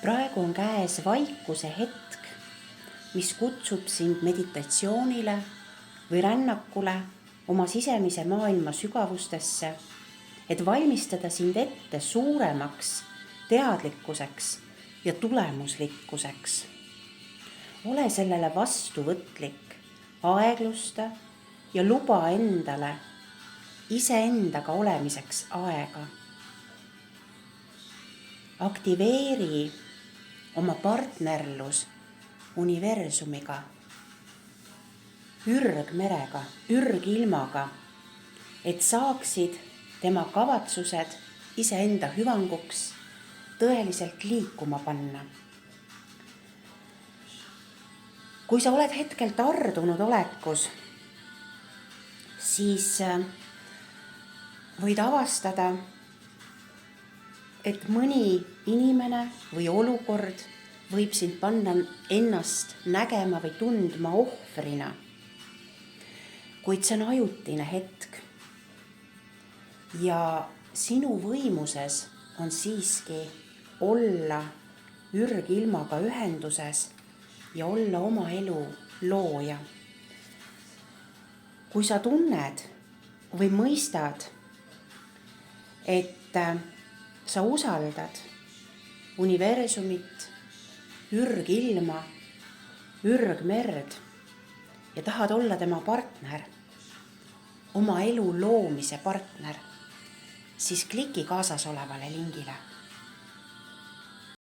praegu on käes vaikuse hetk, mis kutsub sind meditatsioonile või rännakule oma sisemise maailma sügavustesse, et valmistada sind ette suuremaks teadlikkuseks ja tulemuslikkuseks. Ole sellele vastuvõtlik, aeglusta ja luba endale iseendaga olemiseks aega. Aktiveeri oma partnerlus universumiga, ürgmerega, ürgilmaga, et saaksid tema kavatsused iseenda hüvanguks tõeliselt liikuma panna. Kui sa oled hetkel tardunud olekus, siis võid avastada, et mõni inimene või olukord võib sind panna ennast nägema või tundma ohvrina. Kuid see on ajutine hetk. Ja sinu võimuses on siiski olla ürgilmaga ühenduses ja olla oma elu looja. Kui sa tunned või mõistad, et sa usaldad universumit, ürgilma, ürgmerd ja tahad olla tema partner, oma elu loomise partner, siis kliki kaasas olevale lingile.